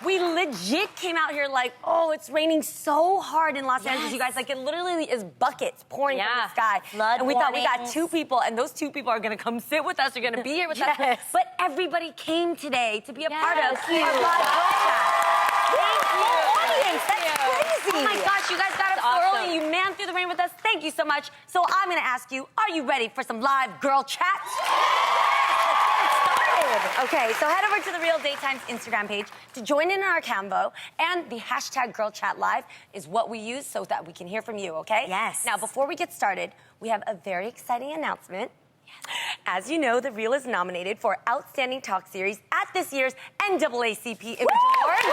We legit came out here like, oh, it's raining so hard in Los Angeles, you guys. Like, it literally is buckets pouring from the sky. Flood and we thought we got warnings. 2 people, and those 2 people are gonna come sit with us, are gonna be here with us. But everybody came today to be a part of our live girl chat. Audience, that's crazy. Oh my gosh, you guys got up so early, you man through the rain with us. Thank you so much. So I'm gonna ask you, are you ready for some live girl chat? Okay, so head over to the Real Daytime's Instagram page to join in our convo, and the hashtag Girl Chat Live is what we use so that we can hear from you, okay? Yes. Now, before we get started, we have a very exciting announcement. As you know, The Real is nominated for Outstanding Talk Series at this year's NAACP Image Awards.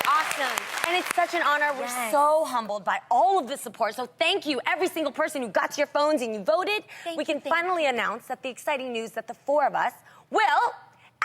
Awesome. And it's such an honor. We're so humbled by all of the support. So thank you, every single person who got to your phones and you voted. We can finally announce that the exciting news that the 4 of us will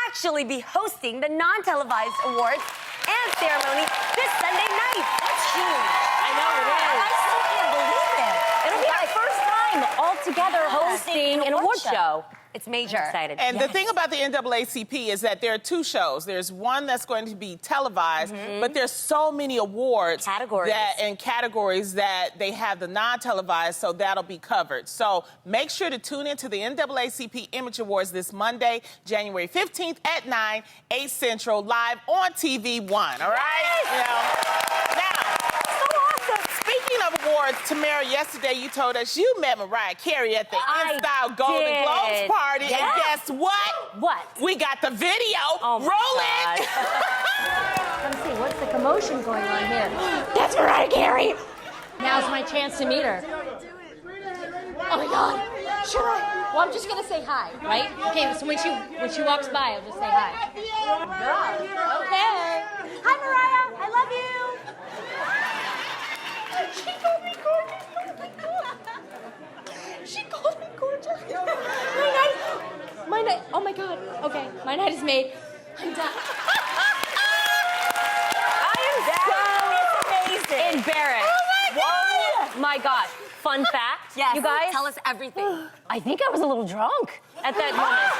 actually be hosting the Non-Televised Awards and ceremony this Sunday night. That's huge. I know it is. I still can't believe it. It'll be our first time all together hosting an award show. It's major. I'm excited. And the thing about the NAACP is that there are 2 shows. There's one that's going to be televised, but there's so many awards categories that they have the non-televised, so that'll be covered. So make sure to tune into the NAACP Image Awards this Monday, January 15th at 9, 8 Central, live on TV 1, all right? Now, speaking of awards, Tamera, yesterday you told us you met Mariah Carey at the InStyle Golden Globes party, and guess what? What? We got the video. Roll it. Come see, what's the commotion going on here? That's Mariah Carey. Now's my chance to meet her. Oh my God, should I? Well, I'm just gonna say hi, right? Okay, so when she walks by, I'll just say hi. Okay. Hi, Mariah, I love you. She called me gorgeous. She called me gorgeous. My night. Oh my God. Okay, my night is made. I'm done. I am so amazing. Embarrassed. Oh my God. Fun fact. Yes. You guys tell us everything. I think I was a little drunk at that moment.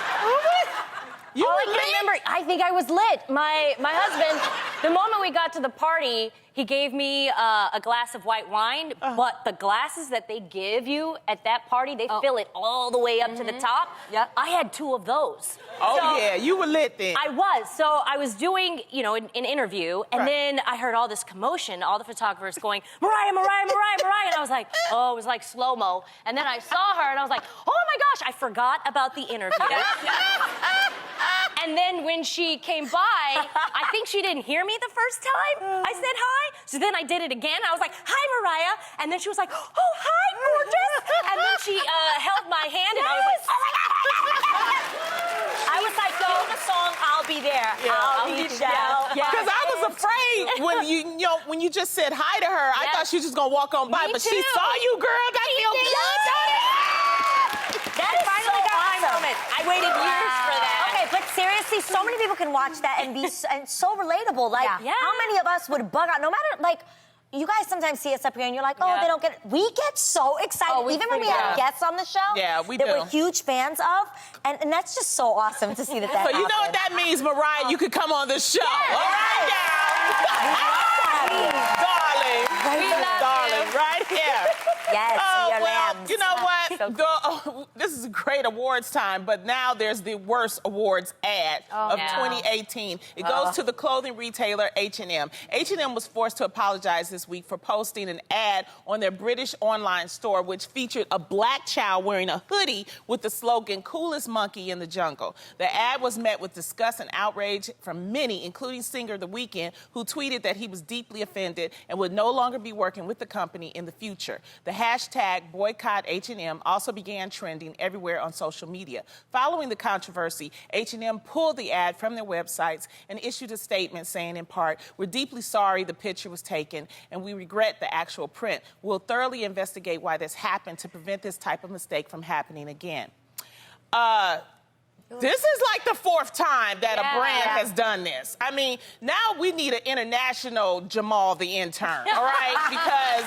You All I were can remember, I think I was lit. My husband, the moment we got to the party, he gave me a glass of white wine, but the glasses that they give you at that party, they fill it all the way up to the top. Yep. I had 2 of those. Oh, So yeah, you were lit then. I was. So I was doing, an interview, and then I heard all this commotion, all the photographers going, Mariah, Mariah, Mariah, Mariah, and I was like, oh, it was like slow-mo. And then I saw her, and I was like, oh my gosh, I forgot about the interview. And then when she came by, I think she didn't hear me the first time I said hi. So then I did it again. I was like, hi, Mariah. And then she was like, oh, hi, gorgeous. And then she held my hand, and I was like, oh, my God. I was like, go the song, I'll be there. I'll be there. Because I was afraid when you just said hi to her, I thought she was just gonna walk on by, but she saw you, girl. That feels good. That is finally got my moment. I waited years for that. Okay, but seriously, so many people can watch that and be so relatable. Like, how many of us would bug out? No matter, like, you guys sometimes see us up here and you're like, oh, they don't get it. We get so excited. Even when we have guests on the show that we're huge fans of. And that's just so awesome to see that So you know what that means, Mariah? You could come on the show. All right, darling, right here. Yes, you know what? This is a great awards time, but now there's the worst awards ad of 2018. It goes to the clothing retailer H&M. H&M was forced to apologize this week for posting an ad on their British online store, which featured a black child wearing a hoodie with the slogan, "Coolest monkey in the jungle." The ad was met with disgust and outrage from many, including singer The Weeknd, who tweeted that he was deeply offended and would no longer be working with the company in the future. The hashtag boycott H&M also began trending everywhere on social media. Following the controversy, H&M pulled the ad from their websites and issued a statement saying, in part, "We're deeply sorry the picture was taken and we regret the actual print. We'll thoroughly investigate why this happened to prevent this type of mistake from happening again." This is like the 4th time that a brand has done this. I mean, now we need an international Jamal the intern, all right? Because,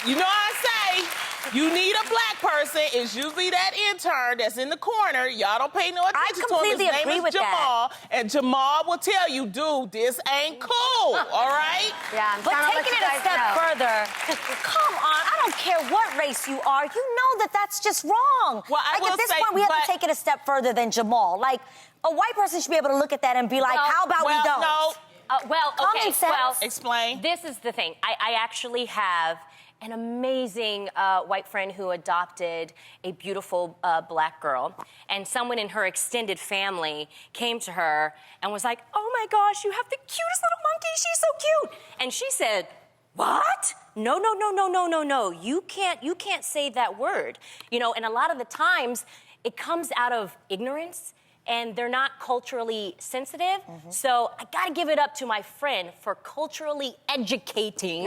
you know what I say? You need a black person. It's usually that intern that's in the corner. Y'all don't pay no attention to him. completely His name agree is with Jamal, and Jamal will tell you, dude, this ain't cool, all right? Yeah, I'm But trying to let taking you it a guys step know. further, come on, I don't care what race you are. You know that that's just wrong. Well, I will at this say, point, we have but- to take it a step further than Jamal. Like, a white person should be able to look at that and be like, how about we don't? No. Common sense. Well, Explain. This is the thing. I actually have an amazing white friend who adopted a beautiful black girl, and someone in her extended family came to her and was like, "Oh my gosh, you have the cutest little monkey. She's so cute." And she said, "What? No, no, no, no, no, no, no. You can't say that word." You know, and a lot of the times it comes out of ignorance, and they're not culturally sensitive. So I gotta give it up to my friend for culturally educating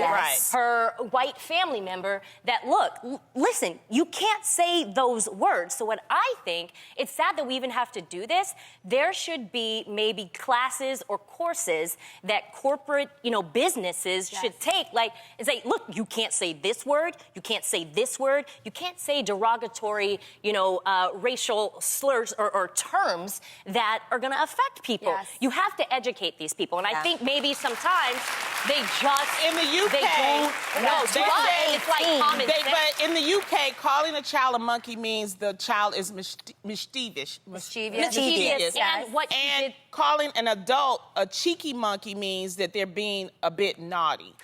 her white family member that, look, listen, you can't say those words. So what I think, it's sad that we even have to do this. There should be maybe classes or courses that corporate, businesses should take, like, and say, look, you can't say this word, you can't say this word, you can't say derogatory, racial slurs or terms that are going to affect people. Yes. You have to educate these people, and I think maybe sometimes they just In the UK, they don't know. they But say- it's like common sense. But in the UK, calling a child a monkey means the child is mischievous. Mischievous. And what she And did. calling an adult a cheeky monkey means that they're being a bit naughty.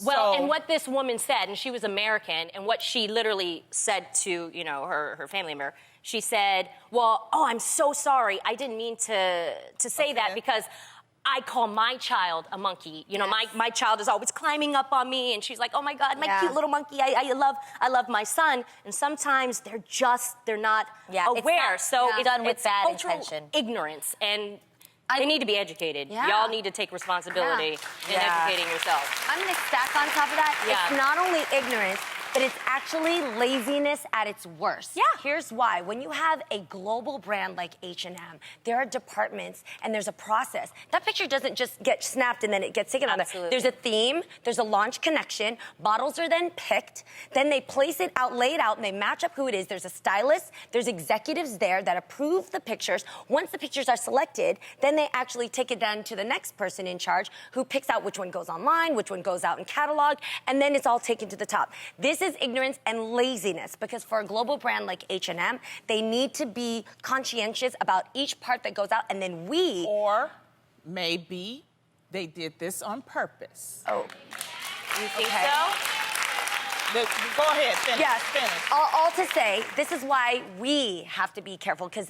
Well, So- and what this woman said, and she was American, and what she literally said to, her family member, she said, well, I'm so sorry. I didn't mean to say that because I call my child a monkey. My child is always climbing up on me, and she's like, oh my God, my cute little monkey. I love my son. And sometimes they're not aware. It's done with bad cultural intention. ignorance, and they need to be educated. Yeah. Y'all need to take responsibility in educating yourself. I'm gonna stack on top of that. Yeah. It's not only ignorance, but it's actually laziness at its worst. Yeah. Here's why. When you have a global brand like H&M, there are departments and there's a process. That picture doesn't just get snapped and then it gets taken on there. Absolutely. There's a theme, there's a launch connection, bottles are then picked, then they place it out, lay it out, and they match up who it is. There's a stylist, there's executives there that approve the pictures. Once the pictures are selected, then they actually take it down to the next person in charge who picks out which one goes online, which one goes out in catalog, and then it's all taken to the top. This is ignorance and laziness, because for a global brand like H&M, they need to be conscientious about each part that goes out, and then we... Or maybe they did this on purpose. Oh. You think so? Go ahead, finish. Yes. Finish. All to say, this is why we have to be careful, because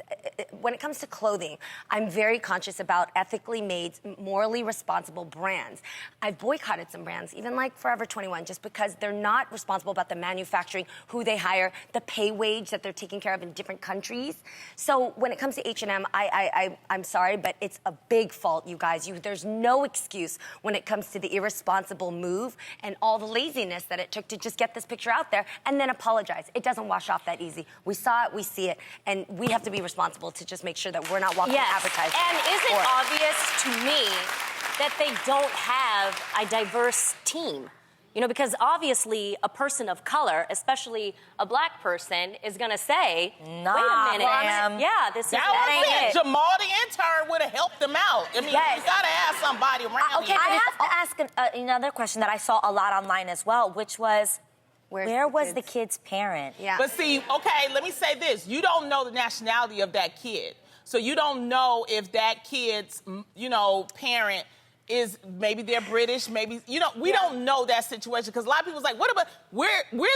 when it comes to clothing, I'm very conscious about ethically made, morally responsible brands. I've boycotted some brands, even like Forever 21, just because they're not responsible about the manufacturing, who they hire, the pay wage that they're taking care of in different countries. So when it comes to H&M, I'm sorry, but it's a big fault, you guys. There's no excuse when it comes to the irresponsible move and all the laziness that it took to just get this picture out there and then apologize. It doesn't wash off that easy. We saw it, we see it, and we have to be responsible to just make sure that we're not walking advertising. And is it obvious to me that they don't have a diverse team? Because obviously a person of color, especially a black person, is going to say, Nah, wait a minute. ma'am. Yeah, this That ain't was it. it. Jamal, the intern, would have helped them out. I mean, you got to have somebody around Okay, you. I have to ask another question that I saw a lot online as well, which was, where was the kid's parent? Yeah. But see, okay, let me say this. You don't know the nationality of that kid. So you don't know if that kid's, parent is, maybe they're British, maybe, we don't know that situation, because a lot of people's like, what about, we're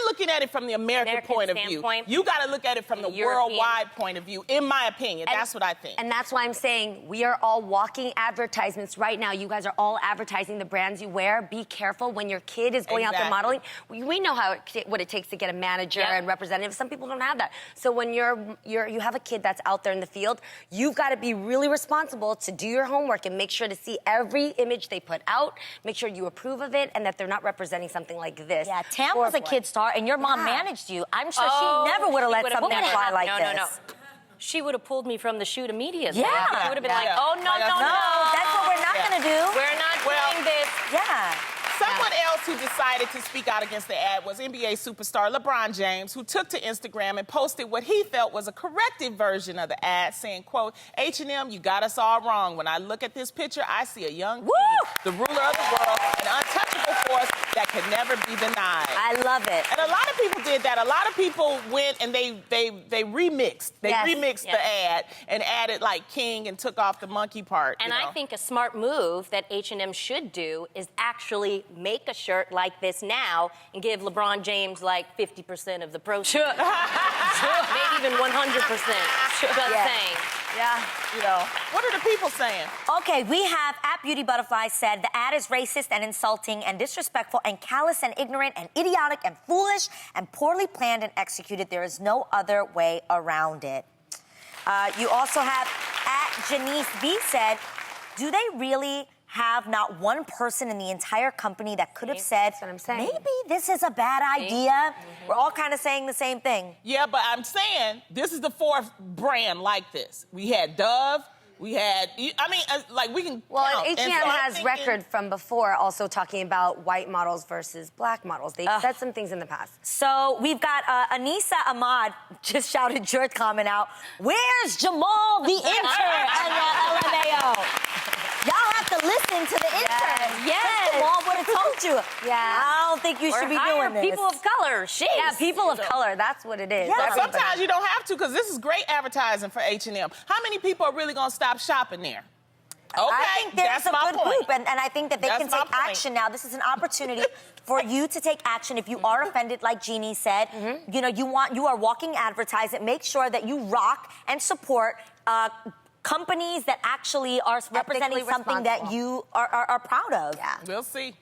looking at it from the American point of view. standpoint. You got to look at it from the European. worldwide point of view, in my opinion. That's what I think. And that's why I'm saying we are all walking advertisements right now. You guys are all advertising the brands you wear. Be careful when your kid is going out there modeling. We know what it takes to get a manager and representative. Some people don't have that. So when you have a kid that's out there in the field, you've got to be really responsible to do your homework and make sure to see every image they put out, make sure you approve of it, and that they're not representing something like this. Yeah, Tam was a kid star, and your mom managed you. I'm sure she never would have let something fly like this. No. She would have pulled me from the shoot immediately. Yeah. She would have been like, No, that's what we're not going to do. We're not doing this. Yeah. Someone else else who decided to speak out against the ad was NBA superstar LeBron James, who took to Instagram and posted what he felt was a corrected version of the ad, saying, quote, H&M, you got us all wrong. When I look at this picture, I see a young king, the ruler of the world, an untouchable force that could never be denied. I love it. And a lot of people did that. A lot of people went and they remixed. They remixed the ad and added like king and took off the monkey part. And I think a smart move that H&M should do is actually make a shirt like this now and give LeBron James like 50% of the proceeds. Maybe even 100%. Just saying. Yeah. You know, what are the people saying? Okay, we have @Beauty Butterfly said the ad is racist and insulting and disrespectful and callous and ignorant and idiotic and foolish and poorly planned and executed. There is no other way around it. You also have @Janice B said, do they really have not one person in the entire company that could have said, maybe this is a bad idea? We're all kind of saying the same thing. Yeah, but I'm saying this is the fourth brand like this. We had Dove. We had, I mean, like we can count. H&M has record from before also talking about white models versus black models. They've said some things in the past. So we've got Anissa Ahmad just shouted your comment out. Where's Jamal the intern? And LMAO. Y'all have to listen to the intern. Yes. Jamal would have told you. Yeah. I don't think you should be doing this. People of color. Yeah, people of color. That's what it is. Yeah. But sometimes you don't have to, because this is great advertising for H&M. How many people are really going to stop shopping there? Okay, I think there's that's a good group, and I think that they can That's my take point. action now. This is an opportunity for you to take action. If you are offended, like Jeannie said, you know, you are walking advertising. Make sure that you rock and support companies that actually are representing something that you are proud of. Yeah. We'll see.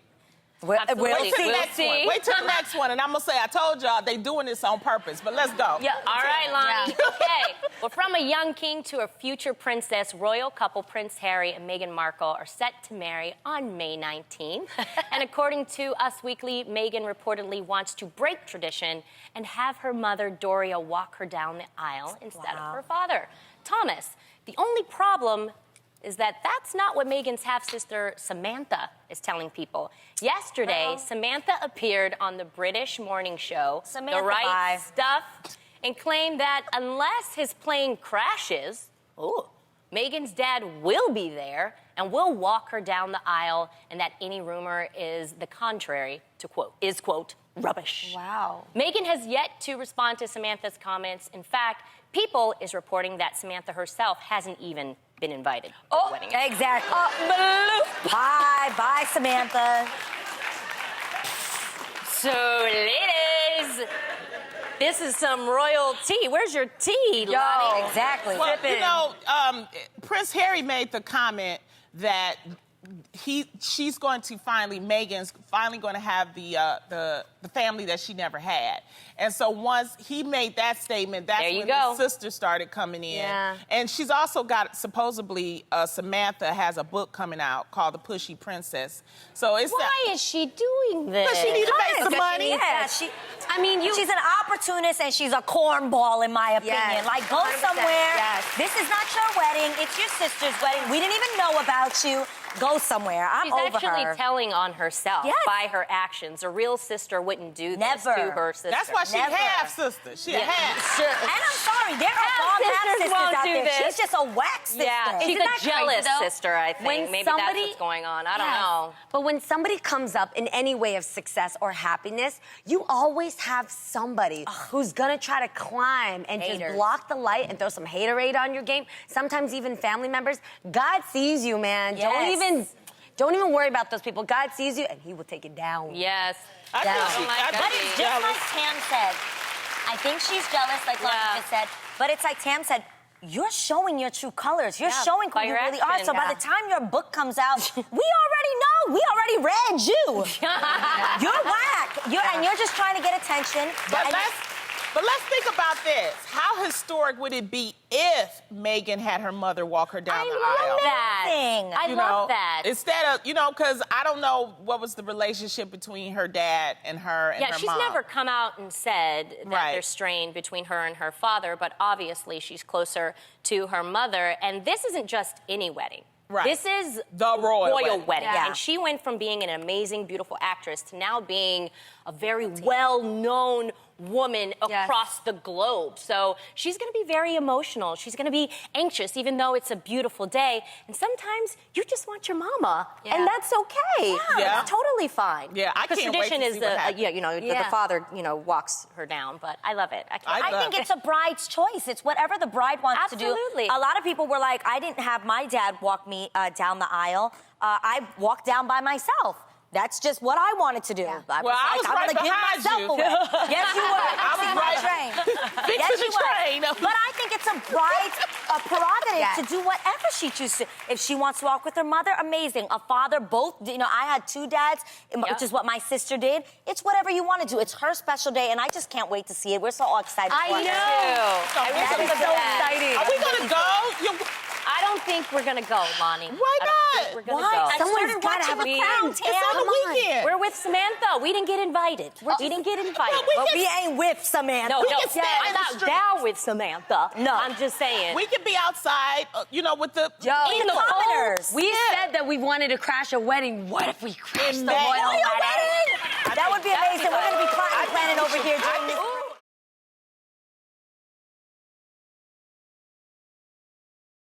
We'll Wait till the see. next one. Wait till the next one, and I'm gonna say I told y'all they doing this on purpose. But let's go. Yeah. All right, Lonnie. Okay. Well, from a young king to a future princess, royal couple Prince Harry and Meghan Markle are set to marry on May 19th. And according to Us Weekly, Meghan reportedly wants to break tradition and have her mother Doria walk her down the aisle instead of her father, Thomas. The only problem is that that's not what Meghan's half-sister Samantha is telling people. Yesterday, Samantha appeared on the British morning show, The Right Stuff, and claimed that unless his plane crashes, Meghan's dad will be there and will walk her down the aisle, and that any rumor is the contrary to quote, rubbish. Wow. Meghan has yet to respond to Samantha's comments. In fact, People is reporting that Samantha herself hasn't even been invited to the wedding. Exactly. Bye, Samantha. So, ladies, this is some royal tea. Where's your tea, Lonnie? Exactly. Well, you know, Prince Harry made the comment that she's going to Meghan's finally going to have the family that she never had. And so once he made that statement, that's when his sister started coming in. Yeah. And she's also got, supposedly, Samantha has a book coming out called The Pushy Princess. So it's Why is she doing this? Because she needs to make some money. Yeah, she's an opportunist and she's a cornball, in my opinion. Yes, like, go 100%, somewhere. yes. This is not your wedding. It's your sister's wedding. We didn't even know about you. Go somewhere. I'm over her. She's actually telling on herself by her actions. A real sister wouldn't do this to her sister. That's why she's half-sister. She a half. And I'm sorry, there are half-sisters out there. This. She's just a whack sister. Yeah, she's a jealous sister, I think. Maybe that's what's going on. I don't know. But when somebody comes up in any way of success or happiness, you always have somebody who's gonna try to climb and just block the light and throw some haterade on your game. Sometimes even family members. God sees you, man. Don't even worry about those people. God sees you, and He will take it down. Yes. But it's just like Tam said. I think she's jealous, like Lonnie just said. But it's like Tam said, you're showing your true colors. You're showing who you really are. So by the time your book comes out, we already know. We already read you. You're whack. And you're just trying to get attention. But let's think about this. How historic would it be if Meghan had her mother walk her down the aisle? I love that. Instead of, because I don't know what was the relationship between her dad and her and her mom. Yeah, she's never come out and said that there's strain between her and her father, but obviously she's closer to her mother. And this isn't just any wedding. Right. This is the royal wedding. Yeah. And she went from being an amazing, beautiful actress to now being a very well-known woman across the globe. So she's going to be very emotional. She's going to be anxious, even though it's a beautiful day. And sometimes you just want your mama, and that's okay. Yeah. It's totally fine. Yeah, I can't wait to tradition is see what happens. the father, walks her down. But I love it. I think it's a bride's choice. It's whatever the bride wants to do. Absolutely. A lot of people were like, I didn't have my dad walk me down the aisle. I walked down by myself. That's just what I wanted to do. Well, I was I'm right gonna give behind myself you. away. Yes, you were. I was right. Train. Fixing Yes, the you were. train. But I think it's a bride's prerogative to do whatever she chooses to. If she wants to walk with her mother, amazing. A father, both. I had 2 dads, which is what my sister did. It's whatever you want to do. It's her special day, and I just can't wait to see it. We're so all excited for it. I know. That is so exciting. Are we going to go? I don't think we're gonna go, Lonnie. Why I don't think not? we're gonna go. Someone's got to have a crown. It's on the weekend. We're with Samantha. We didn't get invited. We didn't get invited. But we ain't with Samantha. No, can stand I'm in the not street. down with Samantha. No. I'm just saying. We could be outside, with the... in the commoners. We said that we wanted to crash a wedding. What if we crashed the May. royal wedding? That would be amazing. We're going to be planning over here.